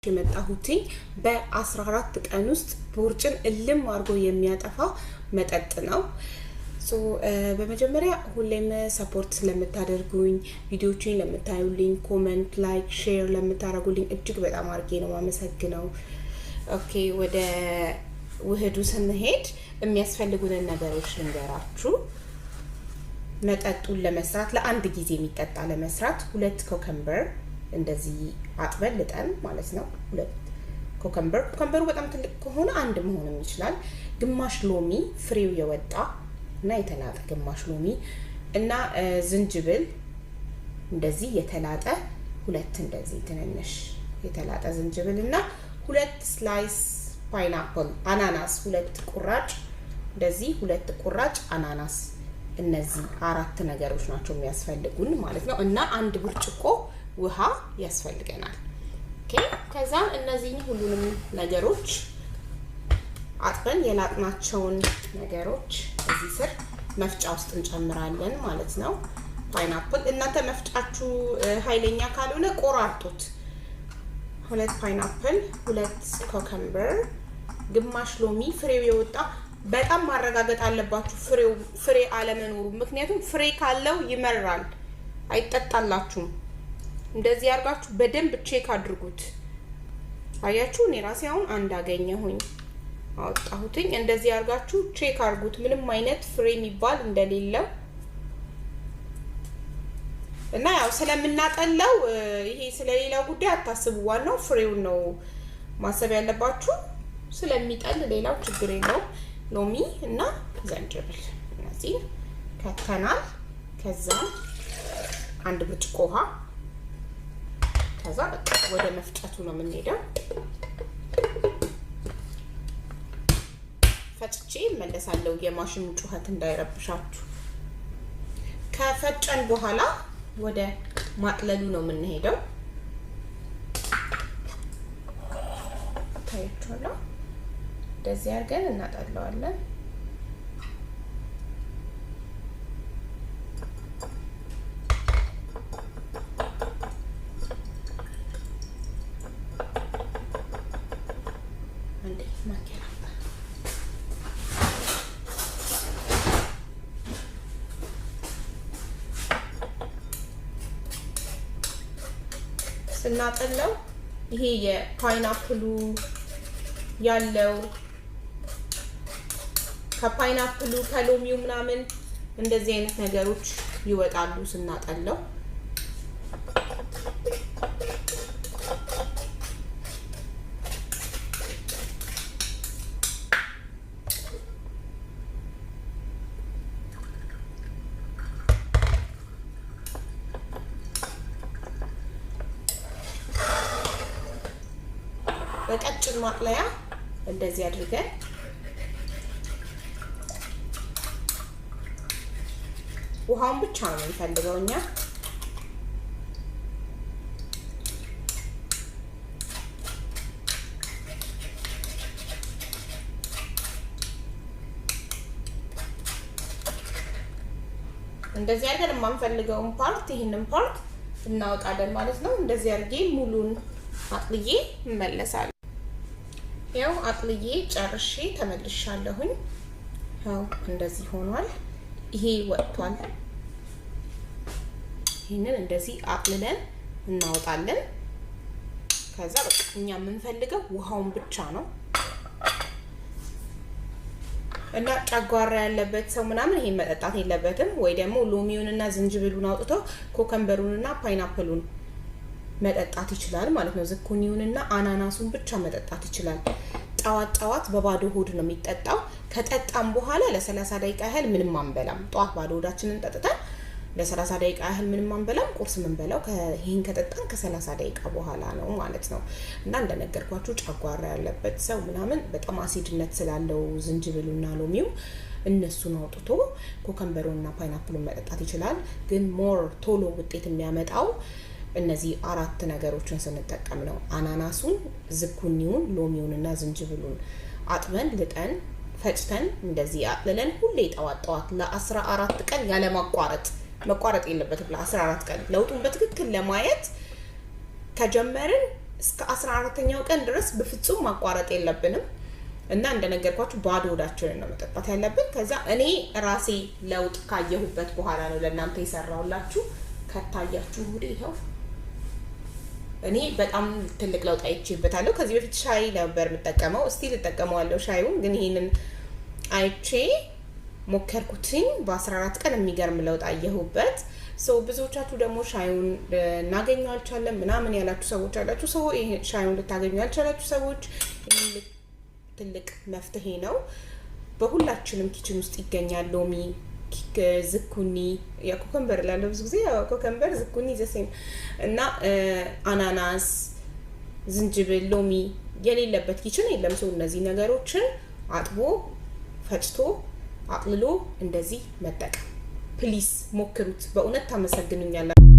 የመጣሁትኝ በ14 ቀን ውስጥ ቦርጭን እልም አድርጎ የሚያጠፋ መጠጥ ነው። በመጀመሪያ ሁሌም ሰፖርት ስለምታደርጉኝ ቪዲዮዎችን ለምታዩልኝ ኮሜንት ላይክ ሼር ለምታደርጉልኝ እጅግ በጣም አድርጌ ነው ማመሰግነው። ኦኬ ወደ ውህዱ ስንሄድ የሚያስፈልጉን ነገሮች ልንገራችሁ። መጠጡን ለመስራት ለአንድ ጊዜ የሚጠጣ ለመስራት 2 ኮከምበር እንደዚህ አጥበን ልጠን ማለት ነው። 2 ኮከምበሩ በጣም ትልቅ ከሆነ አንድ መሆንም ይችላል። ግማሽ ሎሚ ፍሬው የወጣ እና የተላጠ ግማሽ ሎሚ እና ዝንጅብል እንደዚህ የተላጠ 2 እንደዚህ ትንንሽ የተላጠ ዝንጅብል እና 2 ስላይስ ፓይናፕል አናናስ 2 ቁራጭ እንደዚህ 2 ቁራጭ አናናስ እነዚህ 4 ነገሮች ናቸው የሚያስፈልጉን ማለት ነው። እና 1 ብርጭቆ ውሃ ያስፈልገናል። ኦኬ ከዛ እነዚህ ሁሉንም ነገሮች አጥበን የላጥናቸውን ነገሮች እዚህ ስር መፍጫ ውስጥ እንጨምራለን ማለት ነው። ፓይናፕል እናንተ መፍጫችሁ ኃይለኛ ካልሆነ ቆራርጡት። 2 ፓይናፕል 2 ኮከምበር ግማሽ ሎሚ ፍሬው የወጣ በጣም ማረጋገጥ አለባችሁ ፍሬ አለመኖሩ፣ ምክንያቱም ፍሬ ካለው ይመራል አይጠጣላችሁም። እንደዚህ አርጋችሁ በደንብ ቼክ አድርጉት። አያችሁ እኔ ራሴ አሁን አንድ አገኘሁኝ አወጣሁትኝ። እንደዚህ አርጋችሁ ቼክ አድርጉት ምንም አይነት ፍሬ የሚባል እንደሌለው እና ያው ስለምናጠላው ይሄ ስለሌላው ጉዳይ አታስቡ። ዋናው ፍሬው ነው ማሰብ ያለባችሁ። ስለሚጠል ሌላው ችግር የለውም። ሎሚ እና ዝንጅብል እነዚህ ከተናል። ከዛ 1 ብርጭቆ ውሃ ከዛ ወደ መፍጨቱ ነው የምንሄደው። ፈጭቼ መለሳለሁ የማሽኑ ጩኸት እንዳይረብሻችሁ። ከፈጨን በኋላ ወደ ማጥለሉ ነው የምንሄደው። ታያችኋለሁ። እንደዚህ አድርገን እናጠለዋለን። ስናጠለው ይሄ የፓይናፕሉ ያለው ከፓይናፕሉ ከሎሚው ምናምን እንደዚህ አይነት ነገሮች ይወጣሉ ስናጠለው። በቀጭን ማጥለያ እንደዚህ አድርገን ውሃውን ብቻ ነው የምንፈልገው እኛ። እንደዚህ አድርገን የማንፈልገውን ፓርት ይሄንን ፓርት እናወጣለን ማለት ነው። እንደዚህ አድርጌ ሙሉን አጥልዬ እመለሳለሁ። ያው አጥልዬ ጨርሼ ተመልሻለሁኝ። ያው እንደዚህ ሆኗል። ይሄ ወጥቷል። ይሄንን እንደዚህ አጥልለን እናወጣለን። ከዛ በቃ እኛ የምንፈልገው ውሃውን ብቻ ነው እና ጨጓራ ያለበት ሰው ምናምን ይሄን መጠጣት የለበትም። ወይ ደግሞ ሎሚውንና ዝንጅብሉን አውጥቶ ኮከምበሩንና ፓይናፕሉን መጠጣት ይችላል ማለት ነው። ዝኩኒውንና አናናሱን ብቻ መጠጣት ይችላል። ጣዋት በባዶ ሆድ ነው የሚጠጣው። ከጠጣም በኋላ ለ30 ደቂቃ ያህል ምንም አንበላም። ጧት ባዶ ሆዳችንን ጠጥተን ለ30 ደቂቃ ያህል ምንም አንበላም። ቁርስ ምን በላው ይሄን ከጠጣን ከ30 ደቂቃ በኋላ ነው ማለት ነው። እና እንደነገርኳችሁ ጨጓራ ያለበት ሰው ምናምን በጣም አሲድነት ስላለው ዝንጅብሉና ሎሚው እነሱን አውጥቶ ኮከምበሩና ፓይናፕሉን መጠጣት ይችላል። ግን ሞር ቶሎ ውጤት የሚያመጣው እነዚህ 4 ነገሮችን ስንጠቀም ነው። አናናሱን፣ ዝኩኒውን፣ ሎሚውንና ዝንጅብሉን አጥበን ልጠን ፈጭተን እንደዚህ አጥልለን ሁሌ ጣዋት ለ14 ቀን ያለ መቋረጥ የለበትም። ለ14 ቀን ለውጡን በትክክል ለማየት ከጀመርን እስከ 14ኛው ቀን ድረስ በፍጹም ማቋረጥ የለብንም እና እንደነገርኳችሁ ባዶ ሆዳችንን ነው መጠጣት ያለብን። ከዛ እኔ ራሴ ለውጥ ካየሁበት በኋላ ነው ለእናንተ የሰራሁላችሁ። ከታያችሁ ሆዴ ይኸው እኔ በጣም ትልቅ ለውጥ አይቼበታለሁ። ከዚህ በፊት ሻይ ነበር የምጠቀመው፣ እስቲል እጠቀመዋለሁ ሻዩን። ግን ይሄንን አይቼ ሞከርኩትኝ በ14 ቀን የሚገርም ለውጥ አየሁበት። ብዙዎቻችሁ ደግሞ ሻዩን እናገኘው አልቻለም ምናምን ያላችሁ ሰዎች አላችሁ። ይሄ ሻዩን ልታገኙ ያልቻላችሁ ሰዎች ትልቅ መፍትሄ ነው። በሁላችንም ኪችን ውስጥ ይገኛል። ሎሚ፣ ዝኩኒ፣ ኮከምበር ላለው ብዙ ጊዜ ኮከምበር፣ ዝኩኒ ዘሴም እና አናናስ፣ ዝንጅብል፣ ሎሚ የሌለበት ኪችን የለም። እነዚህ ነገሮችን አጥቦ ፈጭቶ አቅልሎ እንደዚህ መጠቀም ፕሊስ ሞክሩት። በእውነት ታመሰግኑኛላችሁ።